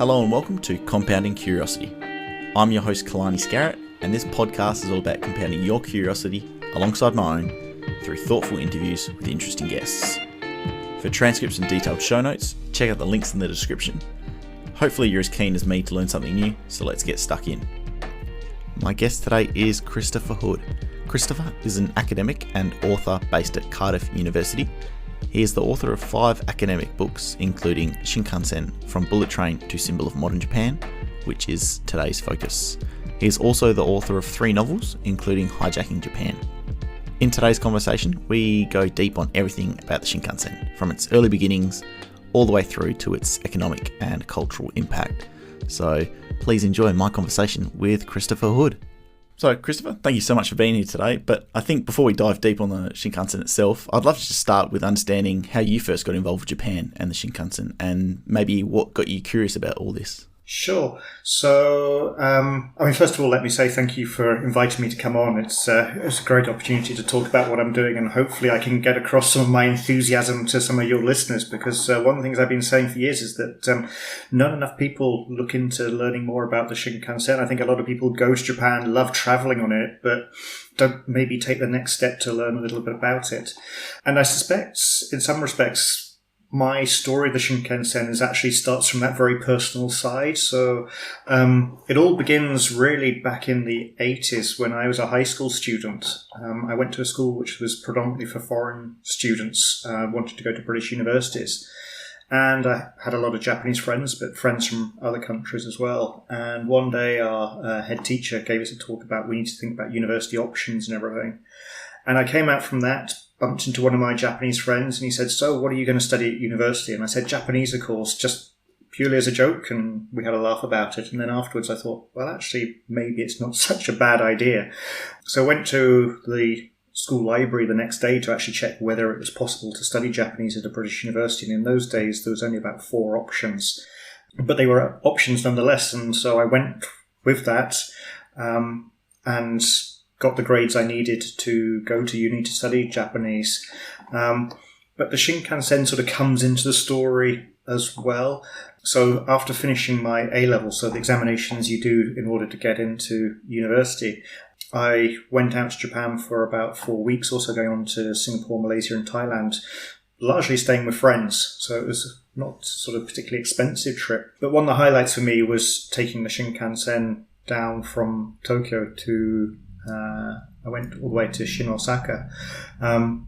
Hello and welcome to Compounding Curiosity. I'm your host Kalani Scarrett, and this podcast is all about compounding your curiosity alongside my own through thoughtful interviews with interesting guests. For transcripts and detailed show notes, check out the links in the description. Hopefully you're as keen as me to learn something new, so let's get stuck in. My guest today is Christopher Hood. Christopher is an academic and author based at Cardiff University. He is the author of 5 academic books, including Shinkansen, From Bullet Train to Symbol of Modern Japan, which is today's focus. He is also the author of 3 novels, including Hijacking Japan. In today's conversation, we go deep on everything about the Shinkansen, from its early beginnings all the way through to its economic and cultural impact. So please enjoy my conversation with Christopher Hood. So Christopher, thank you so much for being here today. But I think before we dive deep on the Shinkansen itself, I'd love to just start with understanding how you first got involved with Japan and the Shinkansen, and maybe what got you curious about all this. Sure. So, first of all, let me say thank you for inviting me to come on. It's a great opportunity to talk about what I'm doing, and hopefully I can get across some of my enthusiasm to some of your listeners, because one of the things I've been saying for years is that not enough people look into learning more about the Shinkansen. I think a lot of people go to Japan, love traveling on it, but don't maybe take the next step to learn a little bit about it. And I suspect, in some respects, my story of the Shinkansen actually starts from that very personal side. So it all begins really back in the 80s when I was a high school student. I went to a school which was predominantly for foreign students, wanted to go to British universities. And I had a lot of Japanese friends, but friends from other countries as well. And one day our head teacher gave us a talk about we need to think about university options and everything. And I came out from that, bumped into one of my Japanese friends, and he said, "So what are you going to study at university?" And I said, "Japanese, of course," just purely as a joke, and we had a laugh about it. And then afterwards I thought, well, actually, maybe it's not such a bad idea. So I went to the school library the next day to actually check whether it was possible to study Japanese at a British university. And in those days, there was only about 4 options. But they were options nonetheless, and so I went with that and got the grades I needed to go to uni to study Japanese. But the Shinkansen sort of comes into the story as well. So after finishing my A-level, so the examinations you do in order to get into university, I went out to Japan for about 4 weeks, also going on to Singapore, Malaysia and Thailand, largely staying with friends. So it was not sort of particularly expensive trip. But one of the highlights for me was taking the Shinkansen down from Tokyo to I went all the way to Osaka, and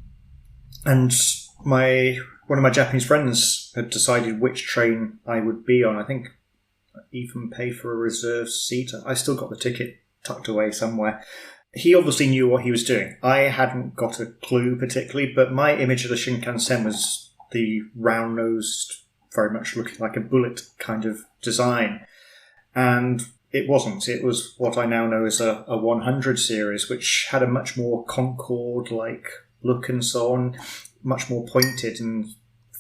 one of my Japanese friends had decided which train I would be on. I think I even paid for a reserved seat. I still got the ticket tucked away somewhere. He obviously knew what he was doing. I hadn't got a clue particularly, but my image of the Shinkansen was the round-nosed, very much looking like a bullet kind of design. And it wasn't. It was what I now know as a 100 series, which had a much more Concorde-like look and so on, much more pointed and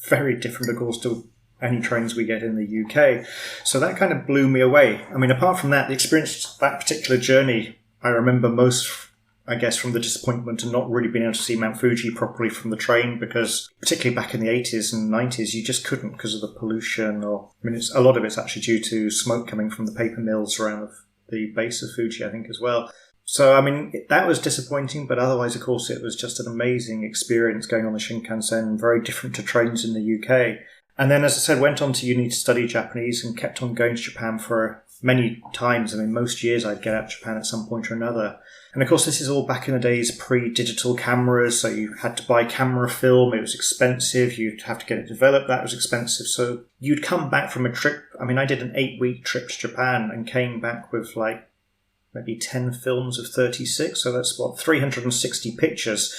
very different, of course, to any trains we get in the UK. So that kind of blew me away. I mean, apart from that, the experience, that particular journey, I remember most, I guess, from the disappointment and not really being able to see Mount Fuji properly from the train, because particularly back in the 80s and 90s, you just couldn't because of the pollution. A lot of it's actually due to smoke coming from the paper mills around the base of Fuji, I think, as well. So, that was disappointing, but otherwise, of course, it was just an amazing experience going on the Shinkansen, very different to trains in the UK. And then, as I said, went on to uni to study Japanese and kept on going to Japan for many times. Most years I'd get out to Japan at some point or another. And of course, this is all back in the days pre-digital cameras, so you had to buy camera film. It was expensive. You'd have to get it developed. That was expensive. So you'd come back from a trip. I did an 8-week trip to Japan and came back with maybe 10 films of 36. So that's 360 pictures,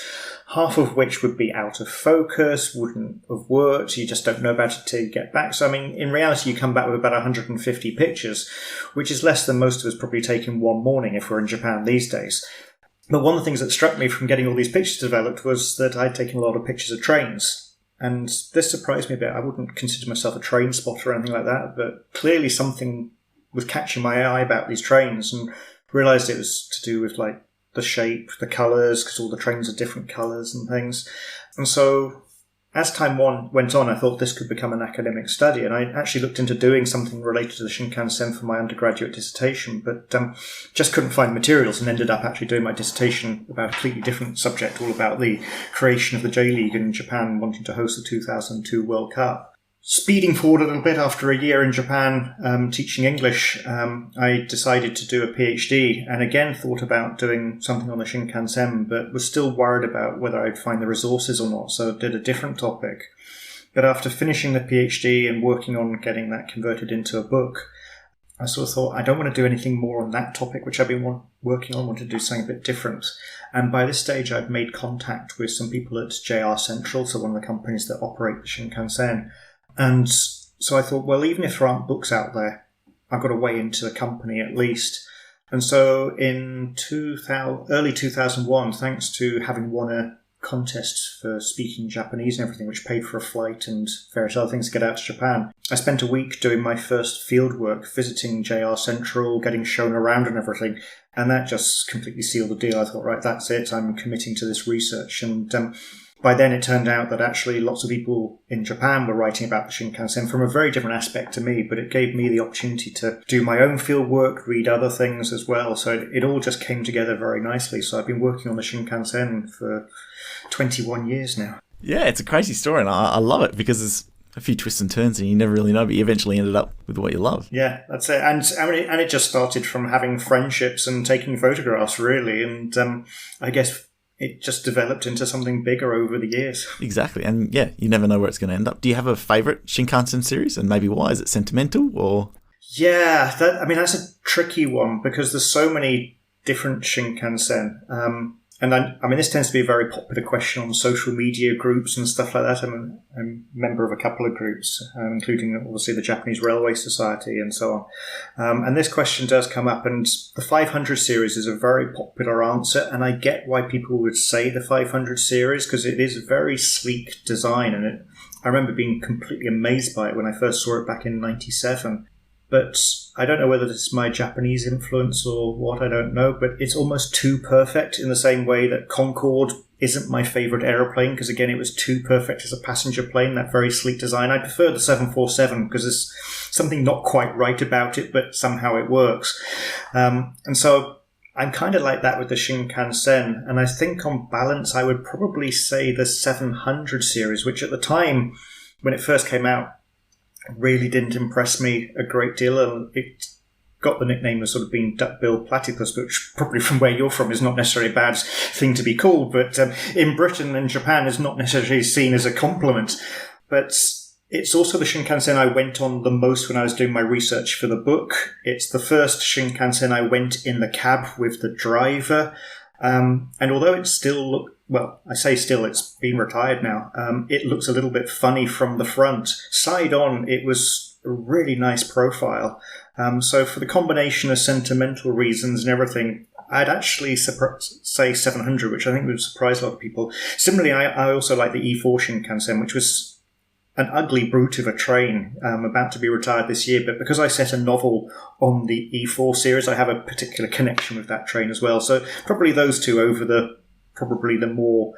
half of which would be out of focus, wouldn't have worked. You just don't know about it till you get back. So, in reality, you come back with about 150 pictures, which is less than most of us probably take in one morning if we're in Japan these days. But one of the things that struck me from getting all these pictures developed was that I'd taken a lot of pictures of trains. And this surprised me a bit. I wouldn't consider myself a train spotter or anything like that, but clearly something was catching my eye about these trains, and realised it was to do with the shape, the colours, because all the trains are different colours and things. And so as time went on, I thought this could become an academic study, and I actually looked into doing something related to the Shinkansen for my undergraduate dissertation, but just couldn't find materials and ended up actually doing my dissertation about a completely different subject, all about the creation of the J-League in Japan wanting to host the 2002 World Cup. Speeding forward a little bit, after a year in Japan teaching English, I decided to do a PhD and again thought about doing something on the Shinkansen, but was still worried about whether I'd find the resources or not, so I did a different topic. But after finishing the PhD and working on getting that converted into a book, I sort of thought, I don't want to do anything more on that topic, which I've been working on. I want to do something a bit different. And by this stage, I'd made contact with some people at JR Central, so one of the companies that operate the Shinkansen. And so I thought, well, even if there aren't books out there, I've got a way into the company at least. And so in early 2001, thanks to having won a contest for speaking Japanese and everything, which paid for a flight and various other things to get out to Japan, I spent a week doing my first field work, visiting JR Central, getting shown around and everything. And that just completely sealed the deal. I thought, right, that's it. I'm committing to this research. And by then, it turned out that actually lots of people in Japan were writing about the Shinkansen from a very different aspect to me, but it gave me the opportunity to do my own field work, read other things as well. So it all just came together very nicely. So I've been working on the Shinkansen for 21 years now. Yeah, it's a crazy story, and I love it because there's a few twists and turns and you never really know, but you eventually ended up with what you love. Yeah, that's it. And it just started from having friendships and taking photographs, really. And I guess it just developed into something bigger over the years. Exactly. And yeah, you never know where it's going to end up. Do you have a favourite Shinkansen series? And maybe why? Is it sentimental or? Yeah, that's a tricky one because there's so many different Shinkansen. And this tends to be a very popular question on social media groups and stuff like that. I'm a member of a couple of groups, including obviously the Japanese Railway Society and so on. And this question does come up, and the 500 series is a very popular answer. And I get why people would say the 500 series because it is a very sleek design. And I remember being completely amazed by it when I first saw it back in 97. But I don't know whether this is my Japanese influence or what, I don't know, but it's almost too perfect in the same way that Concorde isn't my favourite aeroplane because, again, it was too perfect as a passenger plane, that very sleek design. I prefer the 747 because there's something not quite right about it, but somehow it works. And so I'm kind of like that with the Shinkansen, and I think on balance I would probably say the 700 series, which at the time, when it first came out, really didn't impress me a great deal, and it got the nickname of sort of being duck-billed platypus, which probably from where you're from is not necessarily a bad thing to be called, but in Britain and Japan is not necessarily seen as a compliment. But it's also the Shinkansen I went on the most when I was doing my research for the book. It's the first Shinkansen I went in the cab with the driver. And although it still I say still, it's been retired now, it looks a little bit funny from the front. Side on, it was a really nice profile. So for the combination of sentimental reasons and everything, I'd actually say 700, which I think would surprise a lot of people. Similarly, I also like the E4 Shinkansen, which was an ugly brute of a train, about to be retired this year. But because I set a novel on the E4 series, I have a particular connection with that train as well. So probably those two over the more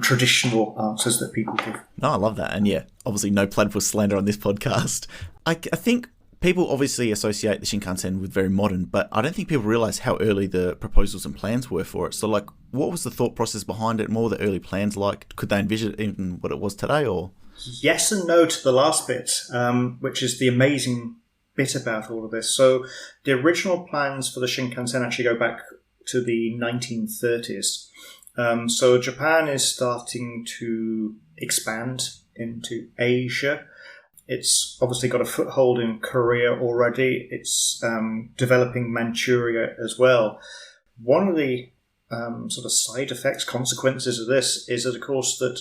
traditional answers that people give. No, I love that. And yeah, obviously no platypus slander on this podcast. I think people obviously associate the Shinkansen with very modern, but I don't think people realise how early the proposals and plans were for it. So like, what was the thought process behind it? More the early plans like? Could they envision even what it was today or? Yes and no to the last bit, which is the amazing bit about all of this. So the original plans for the Shinkansen actually go back to the 1930s. So Japan is starting to expand into Asia. It's obviously got a foothold in Korea already. It's developing Manchuria as well. One of the sort of side effects, consequences of this is that, of course, that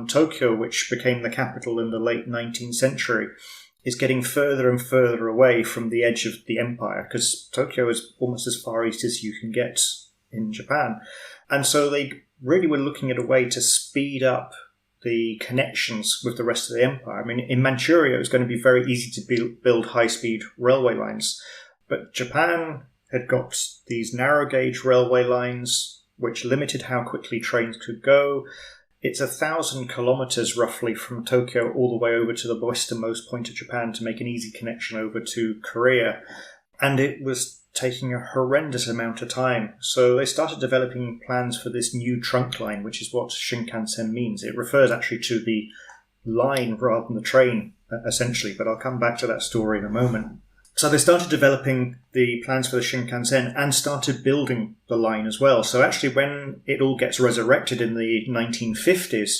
Tokyo, which became the capital in the late 19th century, is getting further and further away from the edge of the empire because Tokyo is almost as far east as you can get in Japan. And so they really were looking at a way to speed up the connections with the rest of the empire. I mean, in Manchuria, it was going to be very easy to build high-speed railway lines. But Japan had got these narrow-gauge railway lines, which limited how quickly trains could go. It's 1,000 kilometers roughly from Tokyo all the way over to the westernmost point of Japan to make an easy connection over to Korea. And it was taking a horrendous amount of time. So they started developing plans for this new trunk line, which is what Shinkansen means. It refers actually to the line rather than the train, essentially, but I'll come back to that story in a moment. So they started developing the plans for the Shinkansen and started building the line as well. So actually when it all gets resurrected in the 1950s,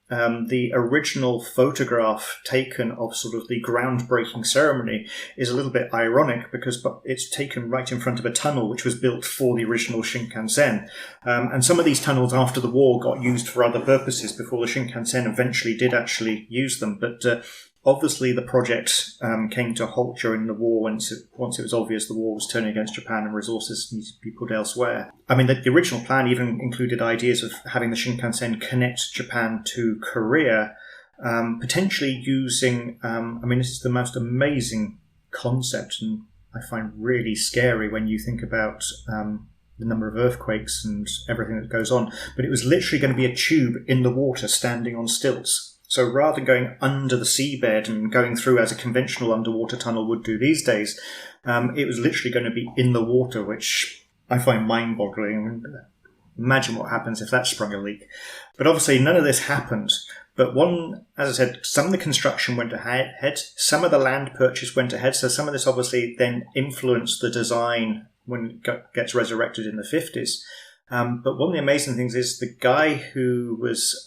the original photograph taken of sort of the groundbreaking ceremony is a little bit ironic because it's taken right in front of a tunnel which was built for the original Shinkansen. And some of these tunnels after the war got used for other purposes before the Shinkansen eventually did actually use them. But obviously the project came to a halt during the war once it was obvious the war was turning against Japan and resources needed to be put elsewhere. I mean, the original plan even included ideas of having the Shinkansen connect Japan to Korea, potentially using, this is the most amazing concept and I find really scary when you think about the number of earthquakes and everything that goes on, but it was literally going to be a tube in the water standing on stilts. So rather than going under the seabed and going through as a conventional underwater tunnel would do these days, it was literally going to be in the water, which I find mind-boggling. Imagine what happens if that sprung a leak. But obviously none of this happened. But as I said, some of the construction went ahead, some of the land purchase went ahead, so some of this obviously then influenced the design when it gets resurrected in the 50s. But one of the amazing things is the guy who was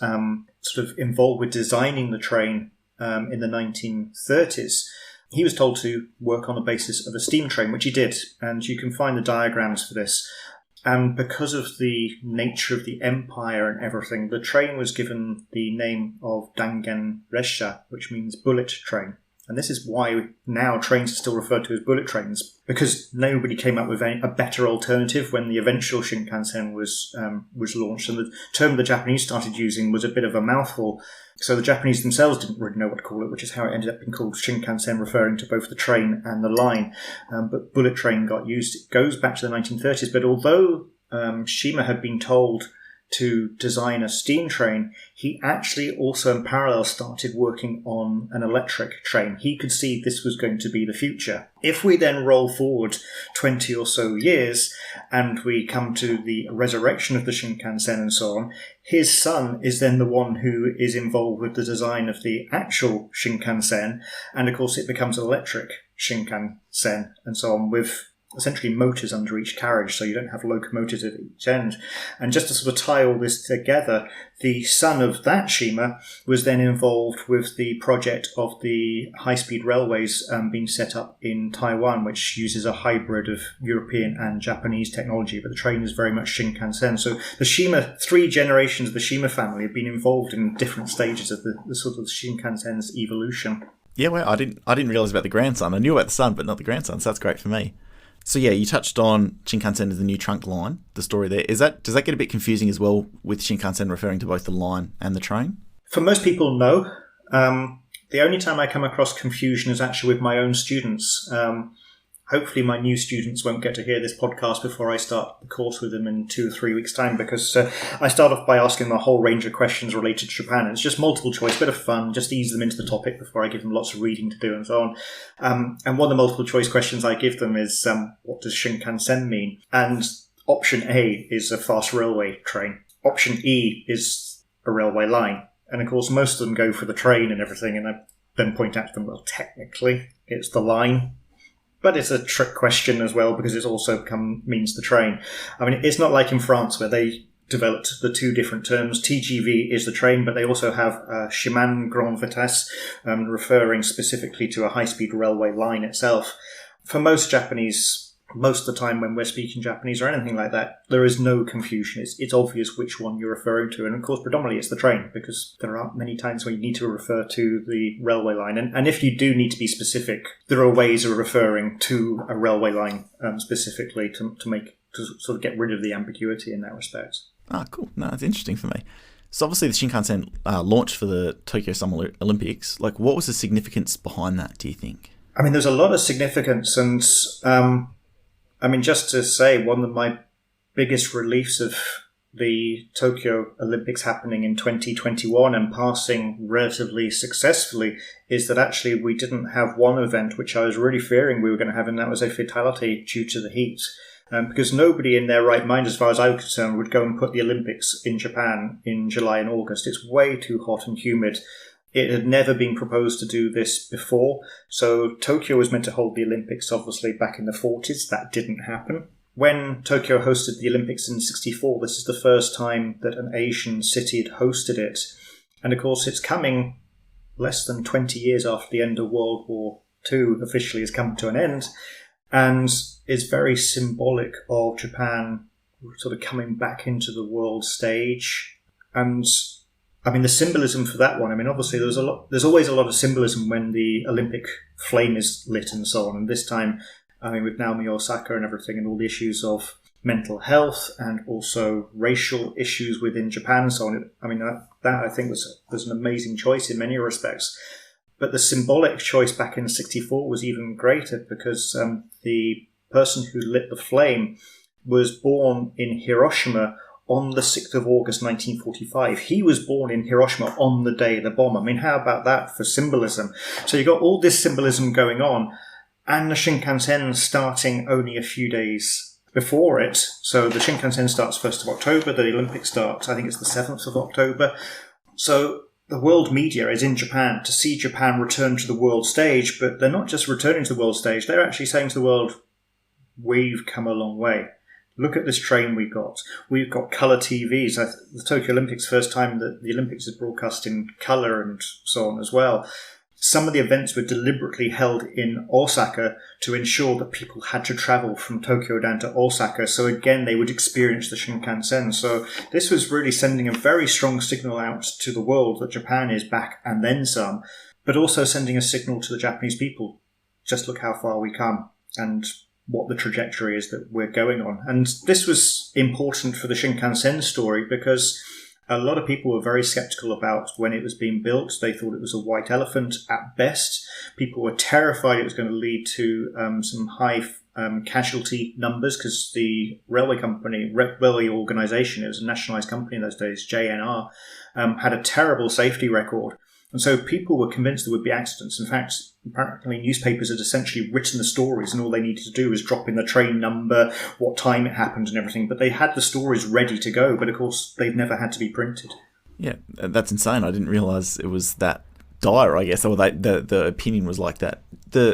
sort of involved with designing the train in the 1930s, he was told to work on the basis of a steam train, which he did. And you can find the diagrams for this. And because of the nature of the empire and everything, the train was given the name of Dangan Resha, which means bullet train. And this is why now trains are still referred to as bullet trains, because nobody came up with a better alternative when the eventual Shinkansen was launched. And the term the Japanese started using was a bit of a mouthful. So the Japanese themselves didn't really know what to call it, which is how it ended up being called Shinkansen, referring to both the train and the line. But bullet train got used. It goes back to the 1930s. But although Shima had been told to design a steam train, he actually also in parallel started working on an electric train. He could see this was going to be the future. If we then roll forward 20 or so years and we come to the resurrection of the Shinkansen and so on, his son is then the one who is involved with the design of the actual Shinkansen, and of course it becomes an electric Shinkansen and so on, with essentially motors under each carriage, so you don't have locomotives at each end. And just to sort of tie all this together, the son of that Shima was then involved with the project of the high-speed railways being set up in Taiwan, which uses a hybrid of European and Japanese technology, but the train is very much Shinkansen. So the Shima, 3 generations of the Shima family have been involved in different stages of the sort of Shinkansen's evolution. Yeah, well, I didn't realize about the grandson. I knew about the son, but not the grandson, so that's great for me. So yeah, you touched on Shinkansen as the new trunk line, the story there. Does that get a bit confusing as well with Shinkansen referring to both the line and the train? For most people, no. The only time I come across confusion is actually with my own students. Hopefully my new students won't get to hear this podcast before I start the course with them in 2 or 3 weeks' time, because I start off by asking them a whole range of questions related to Japan. And it's just multiple choice, bit of fun, just ease them into the topic before I give them lots of reading to do and so on. And one of the multiple choice questions I give them is, what does Shinkansen mean? And option A is a fast railway train. Option E is a railway line. And of course, most of them go for the train and everything. And I then point out to them, well, technically, it's the line. But it's a trick question as well, because it's also means the train. I mean, it's not like in France where they developed the 2 different terms. TGV is the train, but they also have chemin grande vitesse, referring specifically to a high-speed railway line itself. For most Japanese, most of the time when we're speaking Japanese or anything like that, there is no confusion. It's obvious which one you're referring to. And of course, predominantly it's the train, because there aren't many times when you need to refer to the railway line. And if you do need to be specific, there are ways of referring to a railway line specifically to sort of get rid of the ambiguity in that respect. Ah, cool. No, that's interesting for me. So obviously the Shinkansen launched for the Tokyo Summer Olympics. Like, what was the significance behind that, do you think? I mean, there's a lot of significance, and just to say, one of my biggest reliefs of the Tokyo Olympics happening in 2021 and passing relatively successfully is that actually we didn't have one event which I was really fearing we were going to have, and that was a fatality due to the heat. Because nobody in their right mind, as far as I was concerned, would go and put the Olympics in Japan in July and August. It's way too hot and humid. It had never been proposed to do this before. So Tokyo was meant to hold the Olympics, obviously, back in the 40s. That didn't happen. When Tokyo hosted the Olympics in 1964, this is the first time that an Asian city had hosted it. And of course, it's coming less than 20 years after the end of World War II officially has come to an end, and is very symbolic of Japan sort of coming back into the world stage. And I mean, the symbolism for that one, I mean, obviously there's always a lot of symbolism when the Olympic flame is lit and so on. And this time, I mean, with Naomi Osaka and everything and all the issues of mental health and also racial issues within Japan and so on. I mean, that I think was an amazing choice in many respects. But the symbolic choice back in 1964 was even greater because the person who lit the flame was born in Hiroshima on the 6th of August 1945. He was born in Hiroshima on the day of the bomb. I mean, how about that for symbolism? So you got all this symbolism going on, and the Shinkansen starting only a few days before it. So the Shinkansen starts 1st of October, the Olympics starts, I think it's the 7th of October. So the world media is in Japan to see Japan return to the world stage, but they're not just returning to the world stage, they're actually saying to the world, we've come a long way. Look at this train we've got. We've got colour TVs. The Tokyo Olympics, first time that the Olympics is broadcast in colour and so on as well. Some of the events were deliberately held in Osaka to ensure that people had to travel from Tokyo down to Osaka. So again, they would experience the Shinkansen. So this was really sending a very strong signal out to the world that Japan is back and then some, but also sending a signal to the Japanese people. Just look how far we come and what the trajectory is that we're going on. And this was important for the Shinkansen story because a lot of people were very skeptical about when it was being built. They thought it was a white elephant at best. People were terrified it was going to lead to some high casualty numbers because the railway organisation, it was a nationalised company in those days, JNR, had a terrible safety record. And so people were convinced there would be accidents. In fact, apparently newspapers had essentially written the stories and all they needed to do was drop in the train number, what time it happened and everything. But they had the stories ready to go. But of course, they've never had to be printed. Yeah, that's insane. I didn't realise it was that dire, I guess, or the opinion was like that.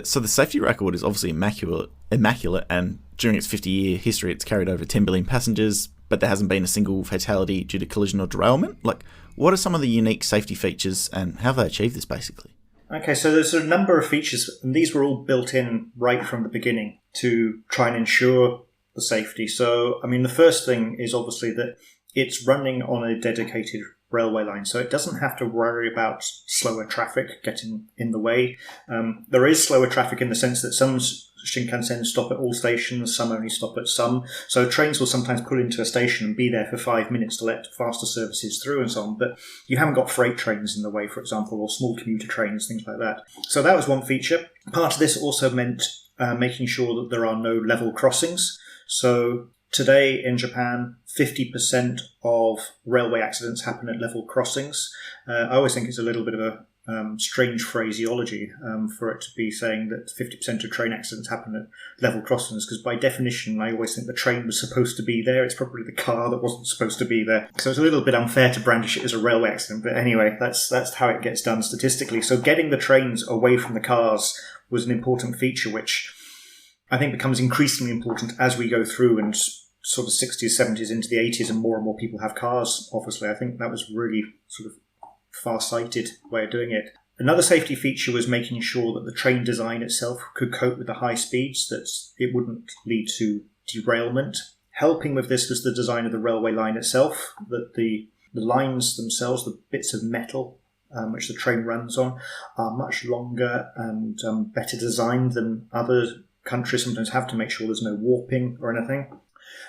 So the safety record is obviously immaculate, and during its 50-year history, it's carried over 10 billion passengers, but there hasn't been a single fatality due to collision or derailment. Like, what are some of the unique safety features, and how have they achieved this, basically? Okay, so there's a number of features, and these were all built in right from the beginning to try and ensure the safety. So, I mean, the first thing is obviously that it's running on a dedicated railway line, so it doesn't have to worry about slower traffic getting in the way. There is slower traffic in the sense that some Shinkansen stop at all stations, some only stop at some. So trains will sometimes pull into a station and be there for 5 minutes to let faster services through and so on. But you haven't got freight trains in the way, for example, or small commuter trains, things like that. So that was one feature. Part of this also meant making sure that there are no level crossings. So today in Japan, 50% of railway accidents happen at level crossings. I always think it's a little bit of a strange phraseology for it to be saying that 50% of train accidents happen at level crossings, because by definition I always think the train was supposed to be there. It's probably the car that wasn't supposed to be there. So it's a little bit unfair to brandish it as a railway accident, but anyway, that's how it gets done statistically. So getting the trains away from the cars was an important feature, which I think becomes increasingly important as we go through and sort of 60s, 70s into the 80s and more people have cars, obviously. I think that was really sort of far-sighted way of doing it. Another safety feature was making sure that the train design itself could cope with the high speeds, that it wouldn't lead to derailment. Helping with this was the design of the railway line itself, that the lines themselves, the bits of metal which the train runs on, are much longer and better designed than other countries sometimes have, to make sure there's no warping or anything.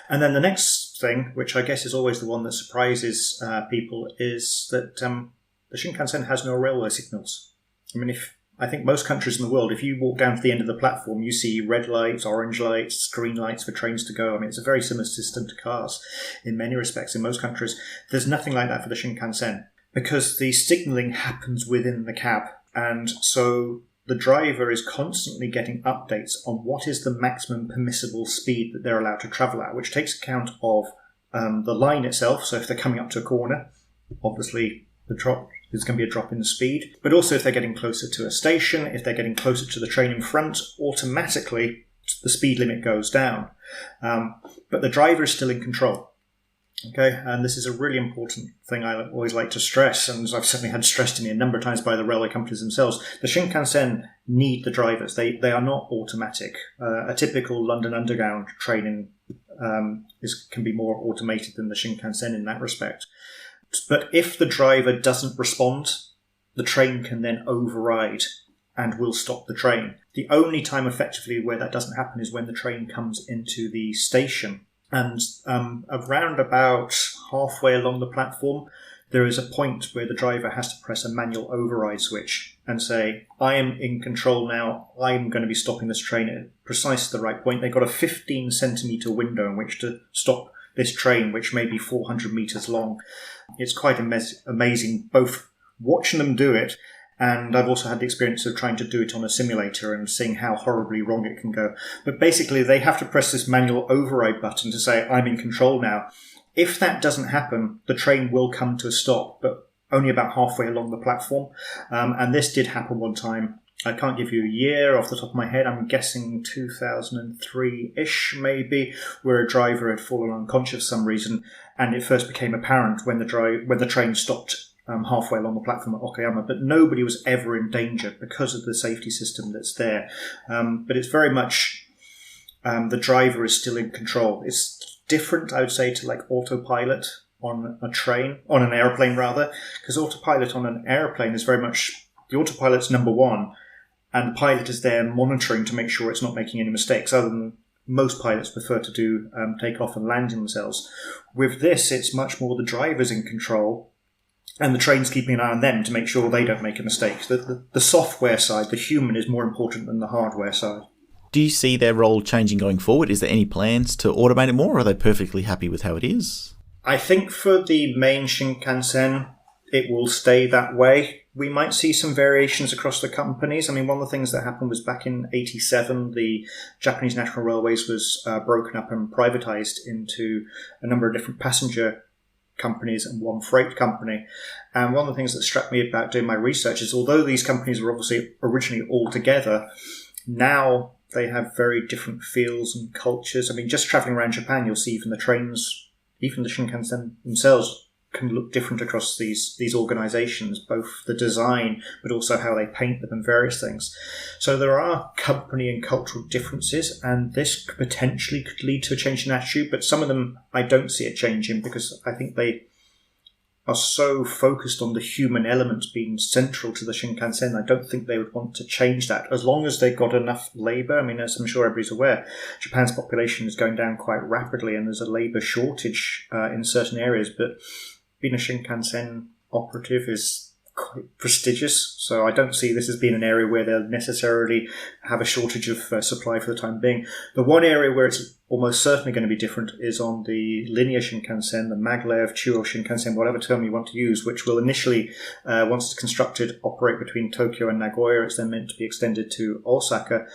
And then the next thing, which I guess is always the one that surprises people, is that the Shinkansen has no railway signals. I mean, if I think most countries in the world, if you walk down to the end of the platform, you see red lights, orange lights, green lights for trains to go. I mean, it's a very similar system to cars in many respects in most countries. There's nothing like that for the Shinkansen because the signalling happens within the cab. And so the driver is constantly getting updates on what is the maximum permissible speed that they're allowed to travel at, which takes account of the line itself. So if they're coming up to a corner, obviously there's going to be a drop in the speed. But also if they're getting closer to a station, if they're getting closer to the train in front, automatically the speed limit goes down. But the driver is still in control. Okay, and this is a really important thing I always like to stress, and I've certainly had stressed to me a number of times by the railway companies themselves. The Shinkansen need the drivers. They are not automatic. A typical London Underground train can be more automated than the Shinkansen in that respect. But if the driver doesn't respond, the train can then override and will stop the train. The only time effectively where that doesn't happen is when the train comes into the station. And around about halfway along the platform, there is a point where the driver has to press a manual override switch and say, I am in control now. I'm going to be stopping this train at precisely the right point. They've got a 15 centimetre window in which to stop this train, which may be 400 metres long. It's quite amazing, both watching them do it, and I've also had the experience of trying to do it on a simulator and seeing how horribly wrong it can go. But basically, they have to press this manual override button to say, I'm in control now. If that doesn't happen, the train will come to a stop, but only about halfway along the platform. And this did happen one time. I can't give you a year off the top of my head. I'm guessing 2003-ish, maybe, where a driver had fallen unconscious for some reason. And it first became apparent when the train stopped halfway along the platform at Okayama, but nobody was ever in danger because of the safety system that's there. But it's very much the driver is still in control. It's different, I would say, to like autopilot on an airplane rather, because autopilot on an airplane is very much the autopilot's number one, and the pilot is there monitoring to make sure it's not making any mistakes, other than most pilots prefer to do takeoff and landing themselves. With this, it's much more the driver's in control, and the train's keeping an eye on them to make sure they don't make a mistake. The software side, the human, is more important than the hardware side. Do you see their role changing going forward? Is there any plans to automate it more, or are they perfectly happy with how it is? I think for the main Shinkansen, it will stay that way. We might see some variations across the companies. I mean, one of the things that happened was back in 1987, the Japanese National Railways was broken up and privatized into a number of different passenger companies and one freight company. And one of the things that struck me about doing my research is although these companies were obviously originally all together, now they have very different feels and cultures. I mean, just traveling around Japan, you'll see even the trains, even the Shinkansen themselves, can look different across these organizations, both the design, but also how they paint them and various things. So there are company and cultural differences, and this potentially could lead to a change in attitude, but some of them I don't see it changing because I think they are so focused on the human element being central to the Shinkansen. I don't think they would want to change that as long as they've got enough labour. I mean, as I'm sure everybody's aware, Japan's population is going down quite rapidly and there's a labour shortage in certain areas, but being a Shinkansen operative is quite prestigious, so I don't see this as being an area where they'll necessarily have a shortage of supply for the time being. The one area where it's almost certainly going to be different is on the linear Shinkansen, the maglev, Chuo Shinkansen, whatever term you want to use, which will initially, once it's constructed, operate between Tokyo and Nagoya. It's then meant to be extended to Osaka.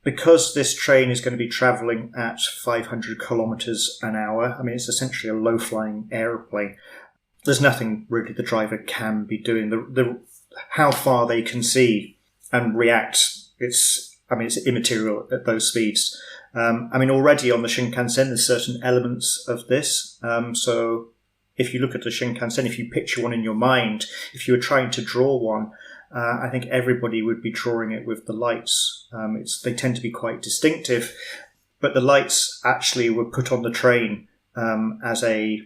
Because this train is going to be travelling at 500 kilometres an hour, I mean, it's essentially a low-flying aeroplane. There's nothing really the driver can be doing. How far they can see and react, it's immaterial at those speeds. Already on the Shinkansen, there's certain elements of this. So if you look at the Shinkansen, if you picture one in your mind, if you were trying to draw one, I think everybody would be drawing it with the lights. They tend to be quite distinctive, but the lights actually were put on the train as a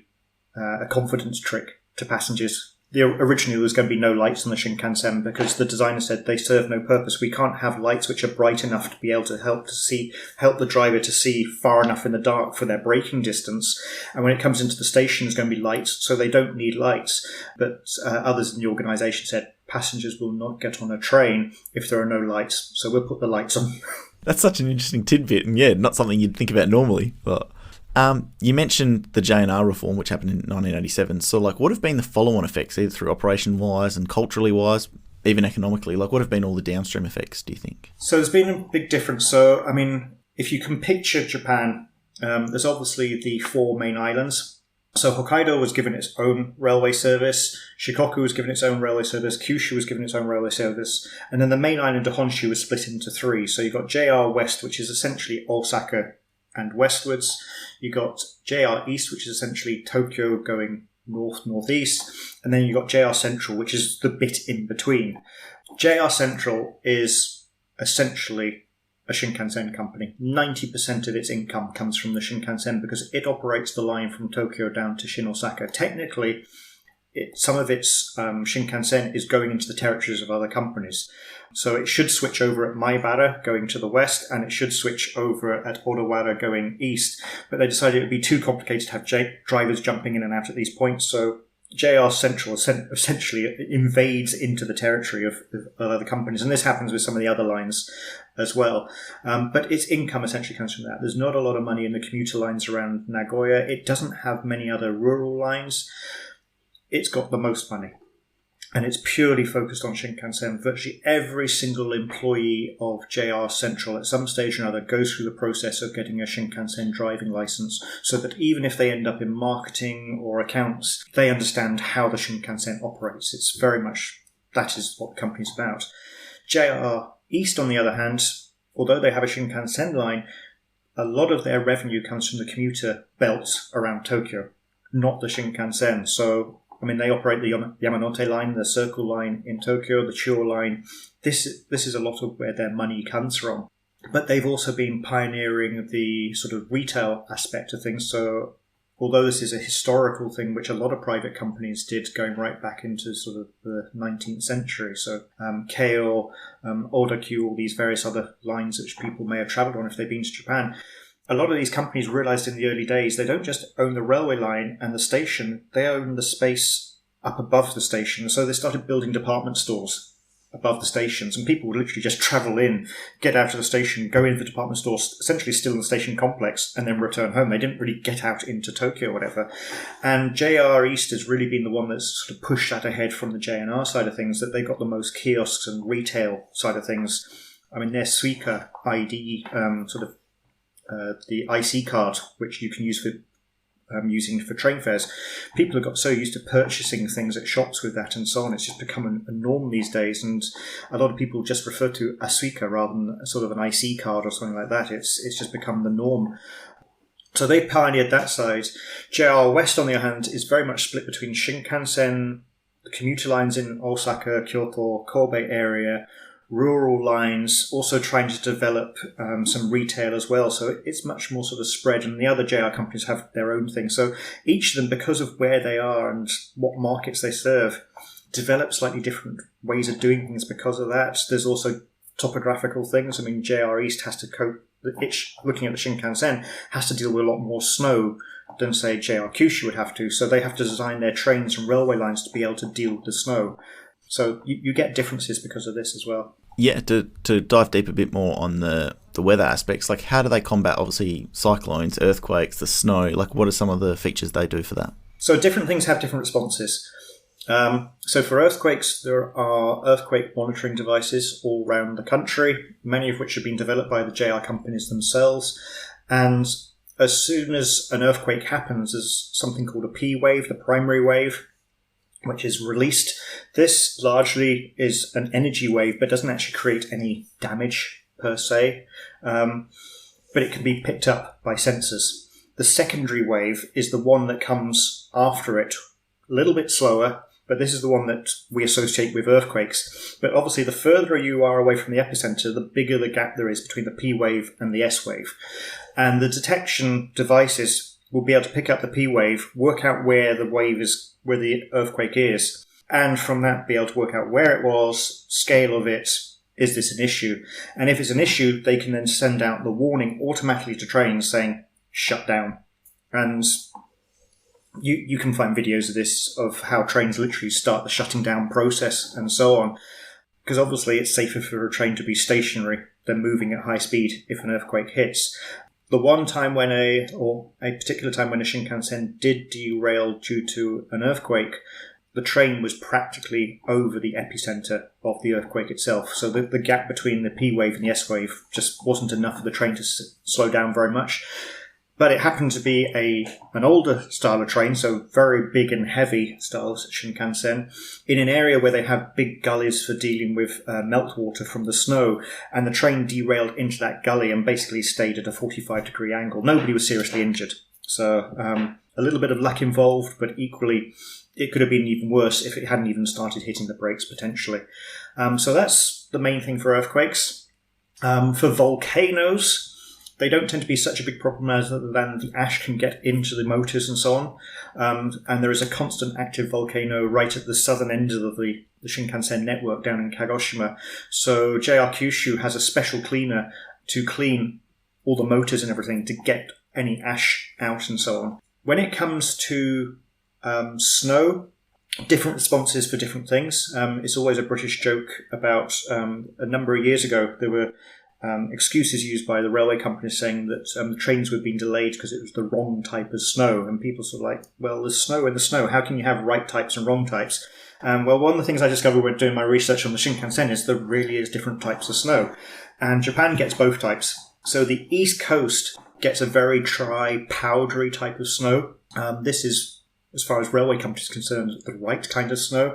confidence trick to passengers. Originally, there was going to be no lights on the Shinkansen because the designer said they serve no purpose. We can't have lights which are bright enough to be able to help the driver to see far enough in the dark for their braking distance. And when it comes into the station, there's going to be lights, so they don't need lights. But others in the organisation said passengers will not get on a train if there are no lights, so we'll put the lights on. That's such an interesting tidbit, and yeah, not something you'd think about normally. But you mentioned the J&R reform, which happened in 1987. So, like, what have been the follow-on effects, either through operation-wise and culturally-wise, even economically? Like, what have been all the downstream effects, do you think? So there's been a big difference. So, I mean, if you can picture Japan, there's obviously the 4 main islands. So Hokkaido was given its own railway service, Shikoku was given its own railway service, Kyushu was given its own railway service, and then the main island of Honshu was split into 3. So you've got JR West, which is essentially Osaka and westwards. You got JR East, which is essentially Tokyo going north-northeast. And then you got JR Central, which is the bit in between. JR Central is essentially a Shinkansen company. 90% of its income comes from the Shinkansen because it operates the line from Tokyo down to Shin Osaka. Technically, some of its Shinkansen is going into the territories of other companies. So it should switch over at Maibara going to the west, and it should switch over at Odawara going east. But they decided it would be too complicated to have drivers jumping in and out at these points, so JR Central essentially invades into the territory of other companies. And this happens with some of the other lines as well. But its income essentially comes from that. There's not a lot of money in the commuter lines around Nagoya. It doesn't have many other rural lines. It's got the most money. And it's purely focused on Shinkansen. Virtually every single employee of JR Central at some stage or another goes through the process of getting a Shinkansen driving license, so that even if they end up in marketing or accounts, they understand how the Shinkansen operates. It's very much, that is what the company's about. JR East, on the other hand, although they have a Shinkansen line, a lot of their revenue comes from the commuter belt around Tokyo, not the Shinkansen. So I mean, they operate the Yamanote line, the Circle line in Tokyo, the Chuo line. This is a lot of where their money comes from. But they've also been pioneering the sort of retail aspect of things. So although this is a historical thing, which a lot of private companies did going right back into sort of the 19th century. So Keio, Odakyu, all these various other lines which people may have travelled on if they've been to Japan. A lot of these companies realised in the early days they don't just own the railway line and the station, they own the space up above the station. So they started building department stores above the stations, and people would literally just travel in, get out of the station, go into the department store, essentially still in the station complex, and then return home. They didn't really get out into Tokyo or whatever. And JR East has really been the one that's sort of pushed that ahead from the J&R side of things, that they got the most kiosks and retail side of things. I mean, their Suica ID the IC card, which you can use for using for train fares. People have got so used to purchasing things at shops with that and so on. It's just become a norm these days, and a lot of people just refer to a Suica rather than sort of an IC card or something like that. It's just become the norm. So they pioneered that side. JR West, on the other hand, is very much split between Shinkansen, the commuter lines in Osaka, Kyoto, Kobe area, rural lines, also trying to develop some retail as well. So it's much more sort of spread, and the other JR companies have their own thing. So each of them, because of where they are and what markets they serve, develop slightly different ways of doing things because of that. There's also topographical things. I mean, JR East has to cope, looking at the Shinkansen, has to deal with a lot more snow than, say, JR Kyushu would have to. So they have to design their trains and railway lines to be able to deal with the snow. So you get differences because of this as well. Yeah, to dive deep a bit more on the weather aspects, like how do they combat, obviously, cyclones, earthquakes, the snow? Like, what are some of the features they do for that? So different things have different responses. So for earthquakes, there are earthquake monitoring devices all around the country, many of which have been developed by the JR companies themselves. And as soon as an earthquake happens, there's something called a P wave, the primary wave, which is released. This largely is an energy wave, but doesn't actually create any damage per se. But it can be picked up by sensors. The secondary wave is the one that comes after it, a little bit slower, but this is the one that we associate with earthquakes. But obviously, the further you are away from the epicenter, the bigger the gap there is between the P wave and the S wave. And the detection devices will be able to pick up the P wave, work out where the wave is, where the earthquake is, and from that be able to work out where it was, scale of it, is this an issue? And if it's an issue, they can then send out the warning automatically to trains saying, shut down. And you can find videos of this, of how trains literally start the shutting down process and so on. Because obviously it's safer for a train to be stationary than moving at high speed if an earthquake hits. The one time when a particular time when a Shinkansen did derail due to an earthquake, the train was practically over the epicenter of the earthquake itself. So the gap between the P wave and the S wave just wasn't enough for the train to slow down very much. But it happened to be an older style of train, so very big and heavy style Shinkansen, in an area where they have big gullies for dealing with meltwater from the snow. And the train derailed into that gully and basically stayed at a 45-degree angle. Nobody was seriously injured. So a little bit of luck involved, but equally it could have been even worse if it hadn't even started hitting the brakes potentially. So that's the main thing for earthquakes. For volcanoes, they don't tend to be such a big problem as than the ash can get into the motors and so on. And there is a constant active volcano right at the southern end of the Shinkansen network down in Kagoshima. So JR Kyushu has a special cleaner to clean all the motors and everything to get any ash out and so on. When it comes to snow, different responses for different things. It's always a British joke about a number of years ago, there were excuses used by the railway companies saying that the trains were being delayed because it was the wrong type of snow. And people sort of like, well, there's snow in the snow. How can you have right types and wrong types? Well, one of the things I discovered when doing my research on the Shinkansen is there really is different types of snow. And Japan gets both types. So the East Coast gets a very dry, powdery type of snow. This is, as far as railway companies are concerned, the right kind of snow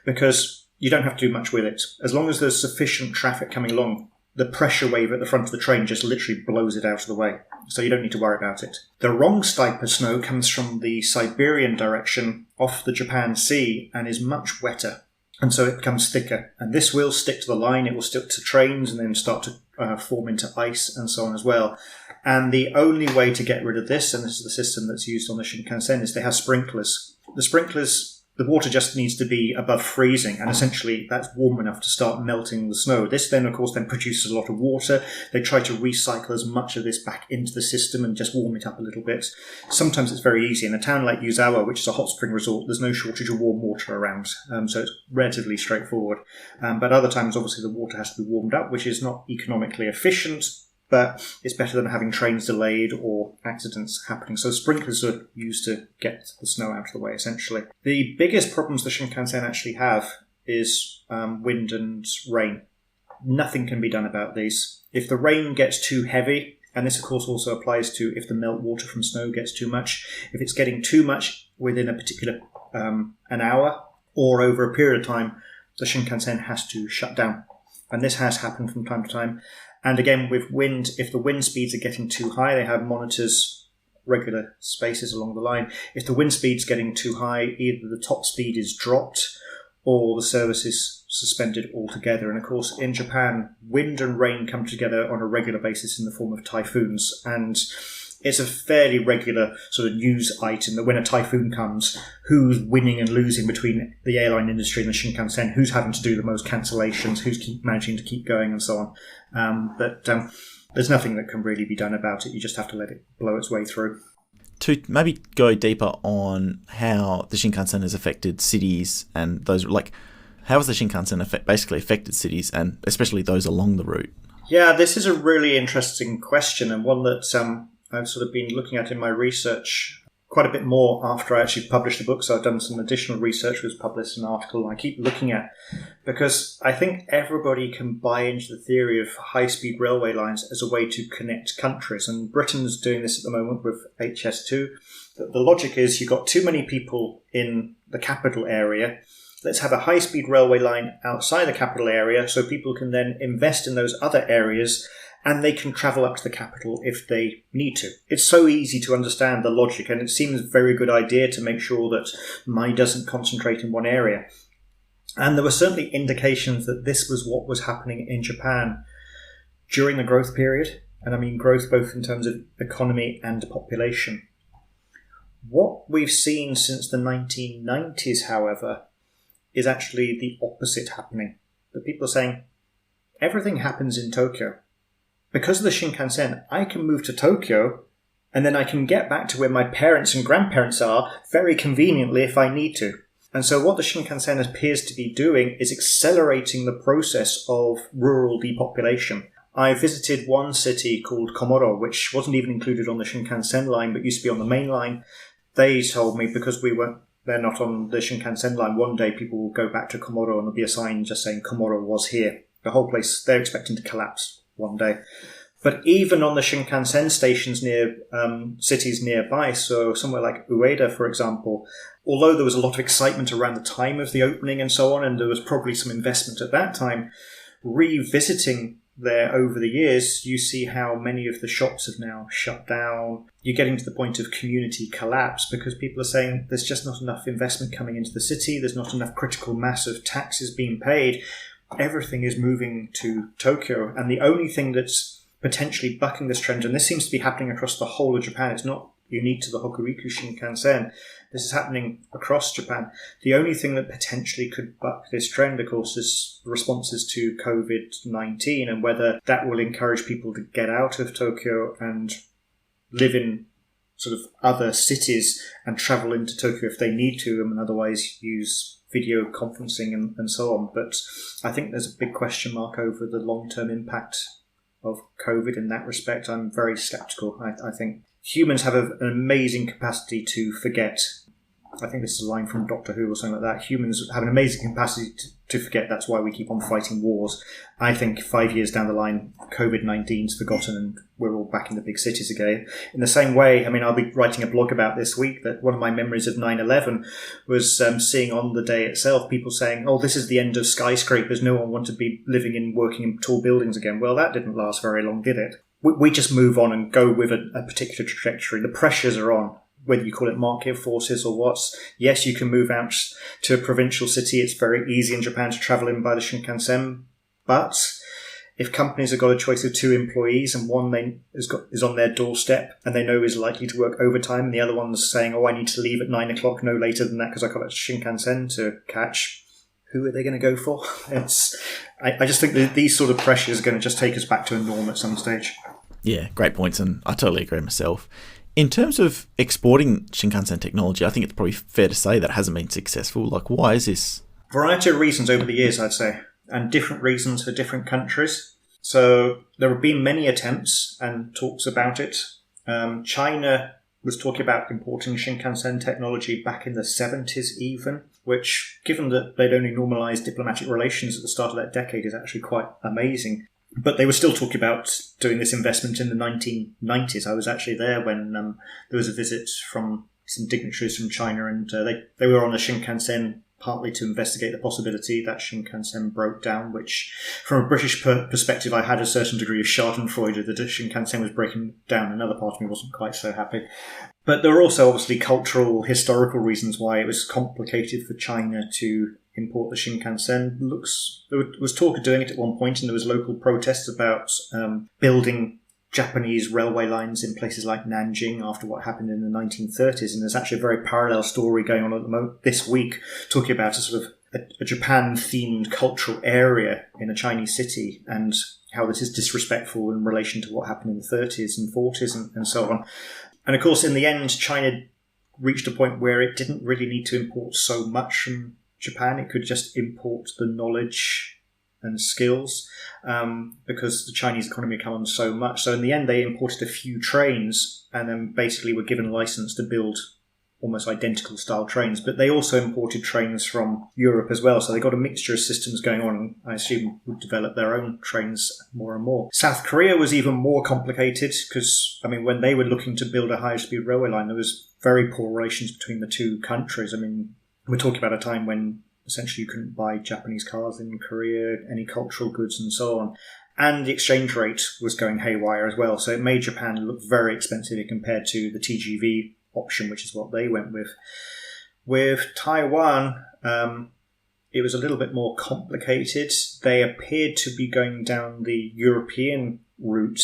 because you don't have to do much with it. As long as there's sufficient traffic coming along, the pressure wave at the front of the train just literally blows it out of the way. So you don't need to worry about it. The wrong type of snow comes from the Siberian direction off the Japan Sea and is much wetter. And so it becomes thicker. And this will stick to the line. It will stick to trains and then start to form into ice and so on as well. And the only way to get rid of this, and this is the system that's used on the Shinkansen, is they have sprinklers. The sprinklers, the water just needs to be above freezing, and essentially that's warm enough to start melting the snow. This then, of course, then produces a lot of water. They try to recycle as much of this back into the system and just warm it up a little bit. Sometimes it's very easy. In a town like Yuzawa, which is a hot spring resort, there's no shortage of warm water around, so it's relatively straightforward. But other times, obviously, the water has to be warmed up, which is not economically efficient, but it's better than having trains delayed or accidents happening. So sprinklers are used to get the snow out of the way, essentially. The biggest problems the Shinkansen actually have is wind and rain. Nothing can be done about these. If the rain gets too heavy, and this of course also applies to if the meltwater from snow gets too much, if it's getting too much within a particular an hour or over a period of time, the Shinkansen has to shut down. And this has happened from time to time. And again, with wind, if the wind speeds are getting too high, they have monitors, regular spaces along the line. If the wind speed's getting too high, either the top speed is dropped or the service is suspended altogether. And of course, in Japan, wind and rain come together on a regular basis in the form of typhoons. And it's a fairly regular sort of news item that when a typhoon comes, who's winning and losing between the airline industry and the Shinkansen, who's having to do the most cancellations, who's managing to keep going and so on. But there's nothing that can really be done about it. You just have to let it blow its way through. To maybe go deeper on how the Shinkansen has affected cities and those, like, how has the Shinkansen basically affected cities and especially those along the route? Yeah, this is a really interesting question and one that I've sort of been looking at in my research quite a bit more after I actually published the book. So I've done some additional research, was published an article I keep looking at because I think everybody can buy into the theory of high-speed railway lines as a way to connect countries. And Britain's doing this at the moment with HS2. The logic is you've got too many people in the capital area. Let's have a high-speed railway line outside the capital area so people can then invest in those other areas and they can travel up to the capital if they need to. It's so easy to understand the logic, and it seems a very good idea to make sure that money doesn't concentrate in one area. And there were certainly indications that this was what was happening in Japan during the growth period, and I mean growth both in terms of economy and population. What we've seen since the 1990s, however, is actually the opposite happening. That people are saying, everything happens in Tokyo. Because of the Shinkansen, I can move to Tokyo and then I can get back to where my parents and grandparents are very conveniently if I need to. And so what the Shinkansen appears to be doing is accelerating the process of rural depopulation. I visited one city called Komoro, which wasn't even included on the Shinkansen line, but used to be on the main line. They told me, because they're not on the Shinkansen line, one day people will go back to Komoro and there'll be a sign just saying Komoro was here. The whole place, they're expecting to collapse one day. But even on the Shinkansen stations near cities nearby, so somewhere like Ueda, for example, although there was a lot of excitement around the time of the opening and so on, and there was probably some investment at that time, revisiting there over the years, you see how many of the shops have now shut down. You're getting to the point of community collapse because people are saying there's just not enough investment coming into the city, there's not enough critical mass of taxes being paid. Everything is moving to Tokyo, and the only thing that's potentially bucking this trend, and this seems to be happening across the whole of Japan, it's not unique to the Hokuriku Shinkansen, this is happening across Japan. The only thing that potentially could buck this trend, of course, is responses to COVID-19 and whether that will encourage people to get out of Tokyo and live in sort of other cities and travel into Tokyo if they need to, and otherwise use video conferencing and so on. But I think there's a big question mark over the long-term impact of COVID in that respect. I'm very skeptical. I think humans have an amazing capacity to forget. I think this is a line from Doctor Who or something like that. Humans have an amazing capacity to forget. That's why we keep on fighting wars. I think 5 years down the line, COVID-19's forgotten and we're all back in the big cities again. In the same way, I mean, I'll be writing a blog about this week that one of my memories of 9/11 was seeing on the day itself people saying, oh, this is the end of skyscrapers. No one wants to be living and working in tall buildings again. Well, that didn't last very long, did it? We just move on and go with a particular trajectory. The pressures are on. Whether you call it market forces or what. Yes, you can move out to a provincial city. It's very easy in Japan to travel in by the Shinkansen. But if companies have got a choice of 2 employees and one is on their doorstep and they know is likely to work overtime and the other one's saying, oh, I need to leave at 9 o'clock, no later than that because I've got a Shinkansen to catch, who are they going to go for? I just think that these sort of pressures are going to just take us back to a norm at some stage. Yeah, great points, and I totally agree myself. In terms of exporting Shinkansen technology, I think it's probably fair to say that it hasn't been successful. Like, why is this? Variety of reasons over the years, I'd say, and different reasons for different countries. So there have been many attempts and talks about it. China was talking about importing Shinkansen technology back in the 70s even, which, given that they'd only normalised diplomatic relations at the start of that decade, is actually quite amazing. But they were still talking about doing this investment in the 1990s. I was actually there when there was a visit from some dignitaries from China, and they were on the Shinkansen partly to investigate the possibility that Shinkansen broke down, which, from a British perspective, I had a certain degree of schadenfreude that Shinkansen was breaking down. Another part of me wasn't quite so happy. But there were also obviously cultural, historical reasons why it was complicated for China to import the Shinkansen. There was talk of doing it at one point, and there was local protests about building Japanese railway lines in places like Nanjing after what happened in the 1930s. And there's actually a very parallel story going on this week, talking about a sort of a Japan-themed cultural area in a Chinese city and how this is disrespectful in relation to what happened in the 30s and 40s and so on. And of course, in the end, China reached a point where it didn't really need to import so much from Japan. It could just import the knowledge and skills because the Chinese economy had come on so much. So in the end, they imported a few trains and then basically were given a license to build almost identical style trains. But they also imported trains from Europe as well. So they got a mixture of systems going on, and I assume would develop their own trains more and more. South Korea was even more complicated because, I mean, when they were looking to build a high-speed railway line, there was very poor relations between the two countries. I mean, we're talking about a time when essentially you couldn't buy Japanese cars in Korea, any cultural goods and so on. And the exchange rate was going haywire as well. So it made Japan look very expensive compared to the TGV option, which is what they went with. With Taiwan, it was a little bit more complicated. They appeared to be going down the European route,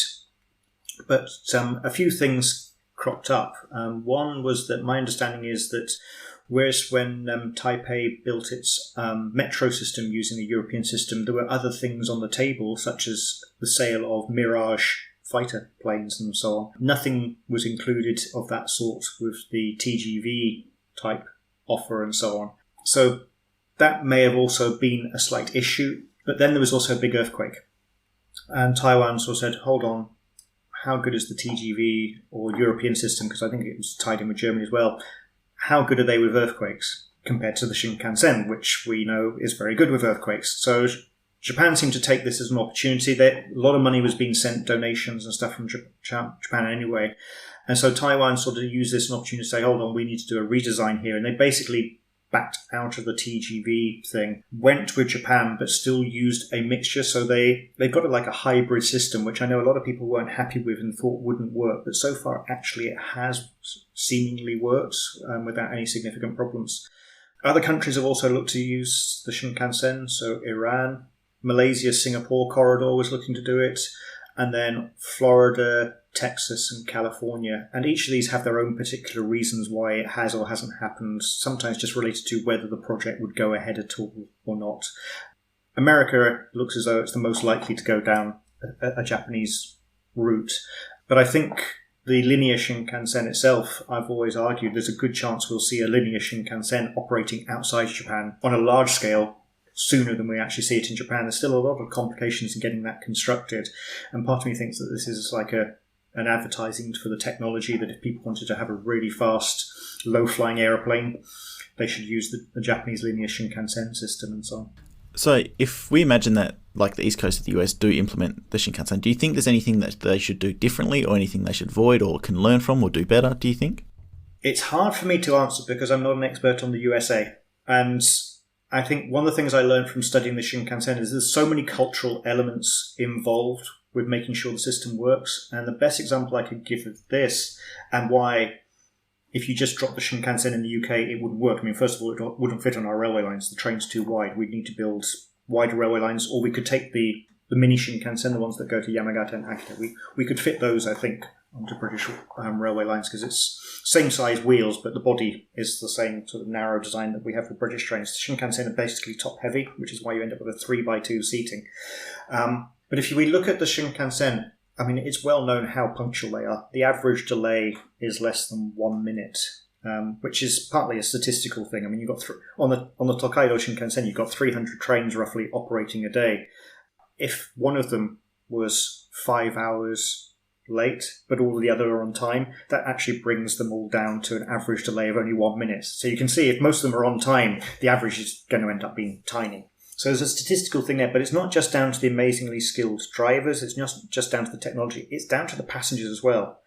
but a few things cropped up. One was that my understanding is that Whereas when Taipei built its metro system using the European system, there were other things on the table, such as the sale of Mirage fighter planes and so on. Nothing was included of that sort with the TGV type offer and so on. So that may have also been a slight issue. But then there was also a big earthquake. And Taiwan sort of said, hold on, how good is the TGV or European system? Because I think it was tied in with Germany as well. How good are they with earthquakes compared to the Shinkansen, which we know is very good with earthquakes? So Japan seemed to take this as an opportunity. A lot of money was being sent, donations and stuff from Japan anyway. And so Taiwan sort of used this as an opportunity to say, hold on, we need to do a redesign here. And they basically backed out of the TGV thing, went with Japan, but still used a mixture. So they've got like a hybrid system, which I know a lot of people weren't happy with and thought wouldn't work. But so far, actually, it has seemingly worked without any significant problems. Other countries have also looked to use the Shinkansen. So Iran, Malaysia, Singapore corridor was looking to do it. And then Florida, Texas and California. And each of these have their own particular reasons why it has or hasn't happened, sometimes just related to whether the project would go ahead at all or not. America looks as though it's the most likely to go down a Japanese route. But I think the linear Shinkansen itself, I've always argued there's a good chance we'll see a linear Shinkansen operating outside Japan on a large scale sooner than we actually see it in Japan. There's still a lot of complications in getting that constructed. And part of me thinks that this is like an advertising for the technology, that if people wanted to have a really fast, low-flying aeroplane, they should use the Japanese linear Shinkansen system and so on. So if we imagine that, like, the east coast of the US do implement the Shinkansen, do you think there's anything that they should do differently or anything they should avoid or can learn from or do better, do you think? It's hard for me to answer because I'm not an expert on the USA. And I think one of the things I learned from studying the Shinkansen is there's so many cultural elements involved with making sure the system works. And the best example I could give of this and why, if you just drop the Shinkansen in the UK, it wouldn't work. I mean, first of all, it wouldn't fit on our railway lines. The train's too wide. We'd need to build wider railway lines, or we could take the mini Shinkansen, the ones that go to Yamagata and Akita. We could fit those, I think, onto British railway lines because it's same size wheels, but the body is the same sort of narrow design that we have for British trains. The Shinkansen are basically top heavy, which is why you end up with a 3x2 seating. But if we look at the Shinkansen, I mean, it's well known how punctual they are. The average delay is less than 1 minute, which is partly a statistical thing. I mean, you've got on the Tokaido Shinkansen, you've got 300 trains roughly operating a day. If one of them was 5 hours late, but all of the other are on time, that actually brings them all down to an average delay of only 1 minute. So you can see if most of them are on time, the average is going to end up being tiny. So there's a statistical thing there, but it's not just down to the amazingly skilled drivers, it's not just down to the technology, it's down to the passengers as well.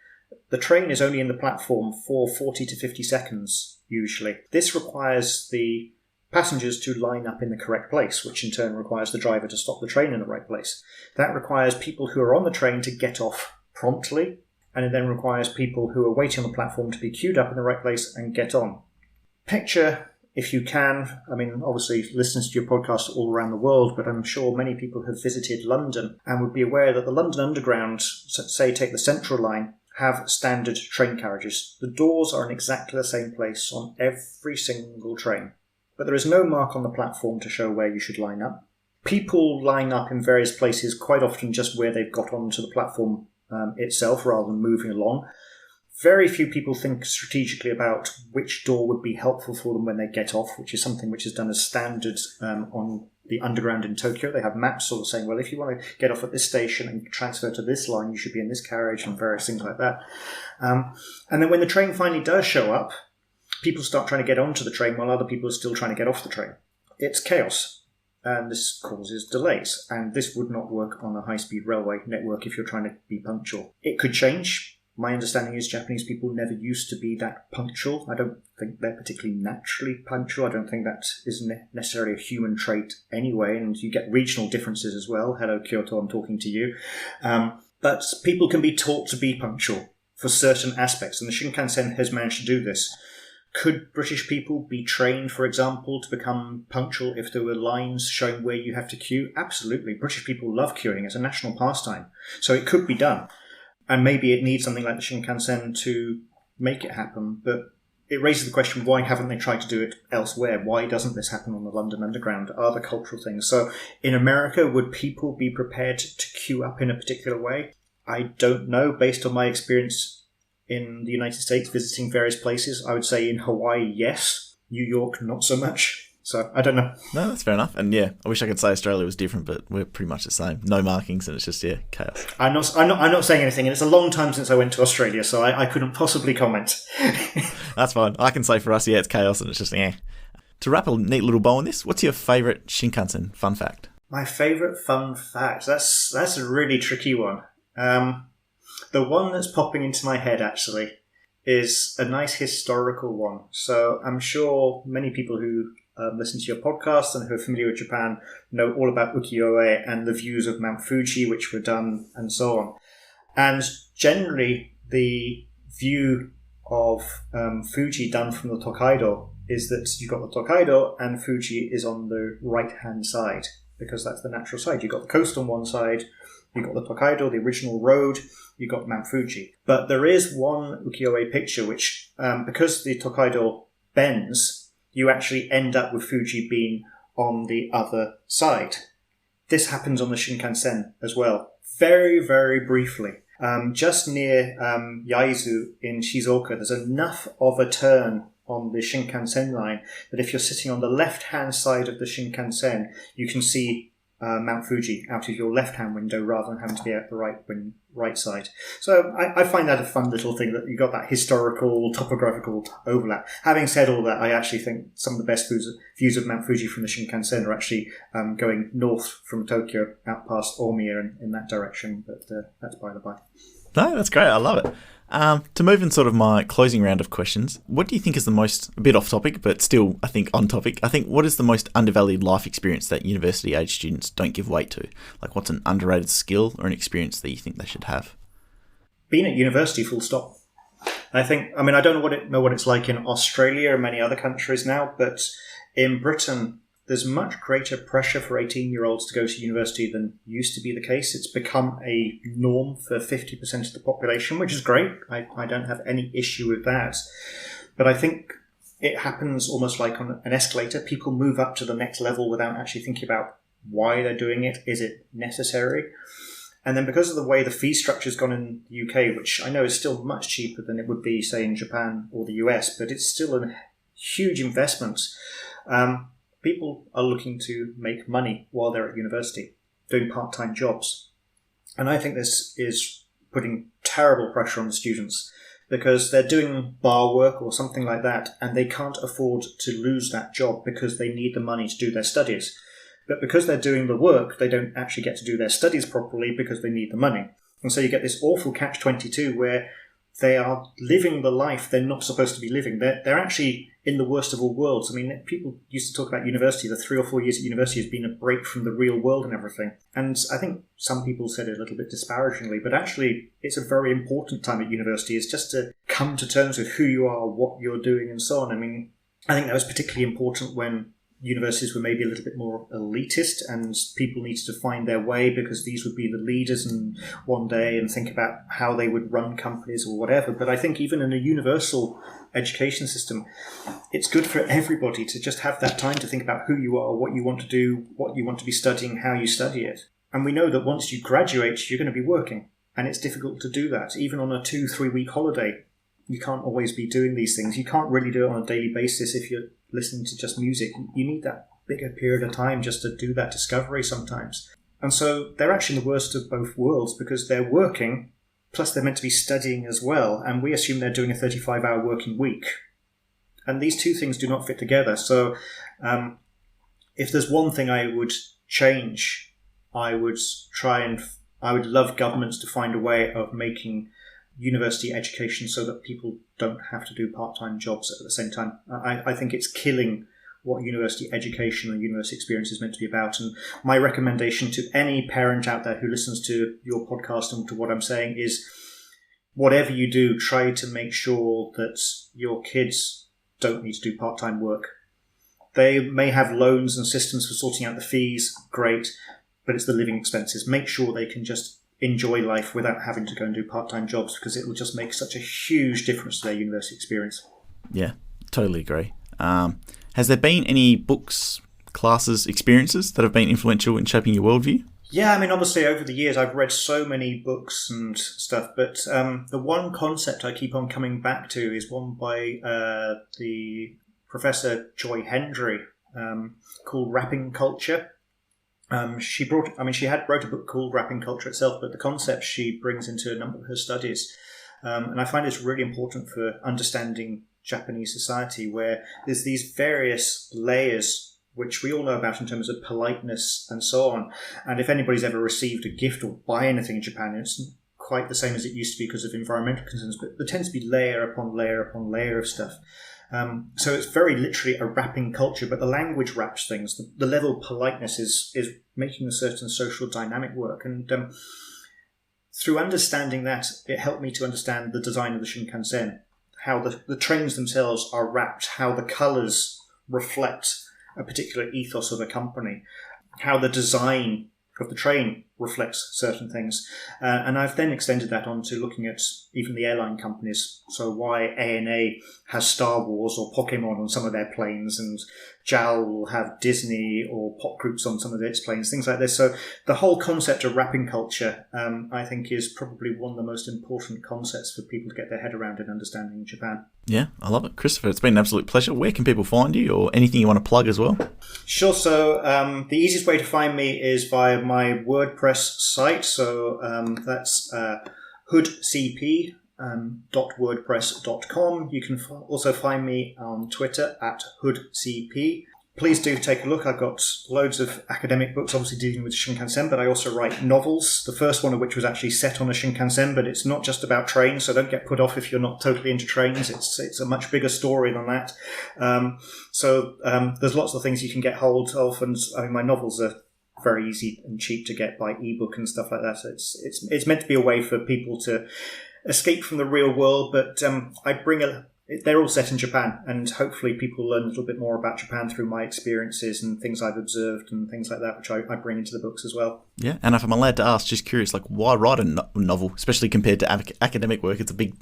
The train is only in the platform for 40 to 50 seconds, usually. This requires the passengers to line up in the correct place, which in turn requires the driver to stop the train in the right place. That requires people who are on the train to get off promptly, and it then requires people who are waiting on the platform to be queued up in the right place and get on. Picture, if you can, I mean, obviously listeners to your podcast all around the world, but I'm sure many people have visited London and would be aware that the London Underground, say take the Central Line, have standard train carriages. The doors are in exactly the same place on every single train, but there is no mark on the platform to show where you should line up. People line up in various places, quite often just where they've got onto the platform itself rather than moving along. Very few people think strategically about which door would be helpful for them when they get off, which is something which is done as standard on the Underground in Tokyo. They have maps sort of saying, well, if you want to get off at this station and transfer to this line, you should be in this carriage and various things like that. And then when the train finally does show up, people start trying to get onto the train while other people are still trying to get off the train. It's chaos. And this causes delays. And this would not work on a high-speed railway network if you're trying to be punctual. It could change. My understanding is Japanese people never used to be that punctual. I don't think they're particularly naturally punctual. I don't think that is necessarily a human trait anyway, and you get regional differences as well. Hello, Kyoto, I'm talking to you. But people can be taught to be punctual for certain aspects, and the Shinkansen has managed to do this. Could British people be trained, for example, to become punctual if there were lines showing where you have to queue? Absolutely. British people love queuing. It's a national pastime. So it could be done. And maybe it needs something like the Shinkansen to make it happen. But it raises the question, why haven't they tried to do it elsewhere? Why doesn't this happen on the London Underground? Are there cultural things? So in America, would people be prepared to queue up in a particular way? I don't know. Based on my experience in the United States, visiting various places, I would say in Hawaii, yes. New York, not so much. So I don't know. No, that's fair enough. And yeah, I wish I could say Australia was different, but we're pretty much the same. No markings, and it's just chaos. I'm not saying anything, and it's a long time since I went to Australia, so I couldn't possibly comment. That's fine. I can say for us, it's chaos, and it's just To wrap a neat little bow on this, what's your favourite Shinkansen fun fact? My favourite fun fact? That's a really tricky one. The one that's popping into my head, actually, is a nice historical one. So I'm sure many people who listen to your podcast and who are familiar with Japan know all about ukiyo-e and the views of Mount Fuji, which were done, and so on. And generally, the view of Fuji done from the Tokaido is that you've got the Tokaido and Fuji is on the right-hand side, because that's the natural side. You've got the coast on one side, you've got the Tokaido, the original road, you've got Mount Fuji. But there is one ukiyo-e picture which, because the Tokaido bends, you actually end up with Fuji being on the other side. This happens on the Shinkansen as well. Very, very briefly. Just near Yaizu in Shizuoka, there's enough of a turn on the Shinkansen line that if you're sitting on the left-hand side of the Shinkansen, you can see Mount Fuji out of your left-hand window rather than having to be at the right side. So I find that a fun little thing that you've got that historical, topographical overlap. Having said all that, I actually think some of the best views of Mount Fuji from the Shinkansen are actually going north from Tokyo out past Omiya and in that direction, but that's by the by. No, that's great. I love it. To move in sort of my closing round of questions, what do you think is the most, a bit off topic, but still, I think, on topic, what is the most undervalued life experience that university-age students don't give weight to? Like, what's an underrated skill or an experience that you think they should have? Being at university, full stop. I don't know what it's like in Australia or many other countries now, but in Britain, there's much greater pressure for 18-year-olds to go to university than used to be the case. It's become a norm for 50% of the population, which is great. I don't have any issue with that. But I think it happens almost like on an escalator. People move up to the next level without actually thinking about why they're doing it. Is it necessary? And then because of the way the fee structure's gone in the UK, which I know is still much cheaper than it would be, say, in Japan or the US, but it's still a huge investment. People are looking to make money while they're at university, doing part-time jobs. And I think this is putting terrible pressure on the students because they're doing bar work or something like that, and they can't afford to lose that job because they need the money to do their studies. But because they're doing the work, they don't actually get to do their studies properly because they need the money. And so you get this awful catch-22 where they are living the life they're not supposed to be living. They're actually in the worst of all worlds. I mean, people used to talk about university. The 3 or 4 years at university has been a break from the real world and everything. And I think some people said it a little bit disparagingly, but actually it's a very important time at university. It's just to come to terms with who you are, what you're doing, and so on. I mean, I think that was particularly important when universities were maybe a little bit more elitist and people needed to find their way because these would be the leaders and one day and think about how they would run companies or whatever. But I think even in a universal education system, it's good for everybody to just have that time to think about who you are, what you want to do, what you want to be studying, how you study it. And we know that once you graduate, you're going to be working. And it's difficult to do that. Even on a 2-3 week holiday, you can't always be doing these things. You can't really do it on a daily basis if you're listening to just music. You need that bigger period of time just to do that discovery sometimes. And so they're actually the worst of both worlds because they're working, plus they're meant to be studying as well. And we assume they're doing a 35-hour working week. And these two things do not fit together. So if there's one thing I would change, I would love governments to find a way of making university education so that people don't have to do part-time jobs at the same time. I think it's killing what university education and university experience is meant to be about. And my recommendation to any parent out there who listens to your podcast and to what I'm saying is, whatever you do, try to make sure that your kids don't need to do part-time work. They may have loans and systems for sorting out the fees, great, but it's the living expenses. Make sure they can just enjoy life without having to go and do part-time jobs because it will just make such a huge difference to their university experience. Yeah, totally agree. Has there been any books, classes, experiences that have been influential in shaping your worldview? Yeah, I mean, obviously over the years I've read so many books and stuff, but the one concept I keep on coming back to is one by the Professor Joy Hendry called Wrapping Culture. She had wrote a book called Wrapping Culture itself, but the concept she brings into a number of her studies. And I find it's really important for understanding Japanese society, where there's these various layers which we all know about in terms of politeness and so on. And if anybody's ever received a gift or buy anything in Japan, it's not quite the same as it used to be because of environmental concerns, but there tends to be layer upon layer upon layer of stuff. So it's very literally a wrapping culture, but the language wraps things. The level of politeness is making a certain social dynamic work. And through understanding that, it helped me to understand the design of the Shinkansen, how the trains themselves are wrapped, how the colours reflect a particular ethos of a company, how the design of the train reflects certain things. And I've then extended that on to looking at even the airline companies. So why ANA has Star Wars or Pokemon on some of their planes, and JAL will have Disney or pop groups on some of its planes, things like this. So the whole concept of wrapping culture, I think, is probably one of the most important concepts for people to get their head around in understanding Japan. Yeah, I love it. Christopher, it's been an absolute pleasure. Where can people find you, or anything you want to plug as well? Sure. So the easiest way to find me is via my WordPress site. So that's hoodcp.wordpress.com. You can also find me on Twitter at hoodcp. Please do take a look. I've got loads of academic books, obviously dealing with Shinkansen, but I also write novels, the first one of which was actually set on a Shinkansen, but it's not just about trains, so don't get put off if you're not totally into trains. It's a much bigger story than that. So there's lots of things you can get hold of, and I mean, my novels are very easy and cheap to get by ebook and stuff like that. So it's meant to be a way for people to escape from the real world, but they're all set in Japan, and hopefully people learn a little bit more about Japan through my experiences and things I've observed and things like that, which I bring into the books as well. Yeah, and if I'm allowed to ask, just curious, like, why write a novel, especially compared to academic work? It's a big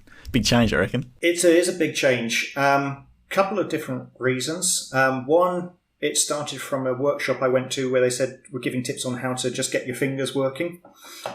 change, I reckon. It is a big change. Couple of different reasons. One, it started from a workshop I went to where they said we're giving tips on how to just get your fingers working,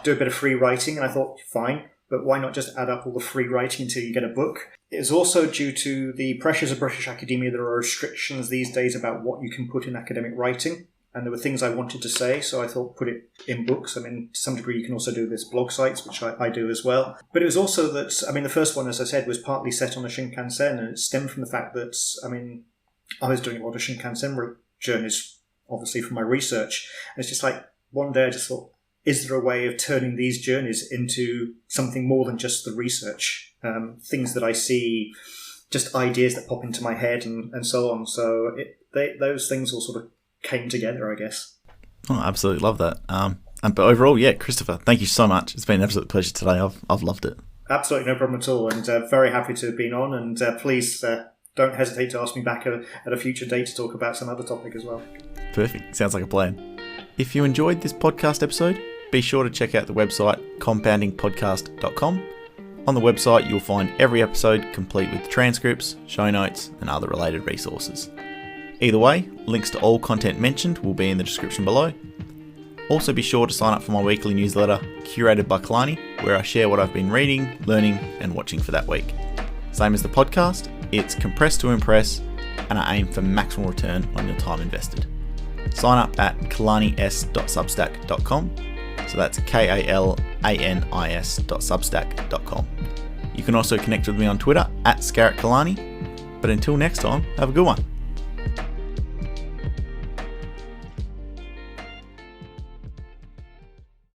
do a bit of free writing, and I thought, fine, but why not just add up all the free writing until you get a book? It is also due to the pressures of British academia. There are restrictions these days about what you can put in academic writing, and there were things I wanted to say, so I thought put it in books. I mean, to some degree you can also do this blog sites, which I do as well. But it was also that, I mean, the first one, as I said, was partly set on a Shinkansen, and it stemmed from the fact that, I mean, I was doing a lot of Shinkansen journeys, obviously, from my research. And it's just like, one day I just thought, is there a way of turning these journeys into something more than just the research? Things that I see, just ideas that pop into my head and so on. So those things all sort of came together, I guess. Oh, I absolutely love that. But overall, yeah, Christopher, thank you so much. It's been an absolute pleasure today. I've loved it. Absolutely no problem at all. And very happy to have been on. And please don't hesitate to ask me back at a future date to talk about some other topic as well. Perfect. Sounds like a plan. If you enjoyed this podcast episode, be sure to check out the website compoundingpodcast.com. On the website, you'll find every episode complete with transcripts, show notes, and other related resources. Either way, links to all content mentioned will be in the description below. Also be sure to sign up for my weekly newsletter, curated by Kalani, where I share what I've been reading, learning, and watching for that week. Same as the podcast, it's compressed to impress, and I aim for maximal return on your time invested. Sign up at kalanis.substack.com. So that's KALANIS.substack.com. You can also connect with me on Twitter at ScarrettKalani. But until next time, have a good one.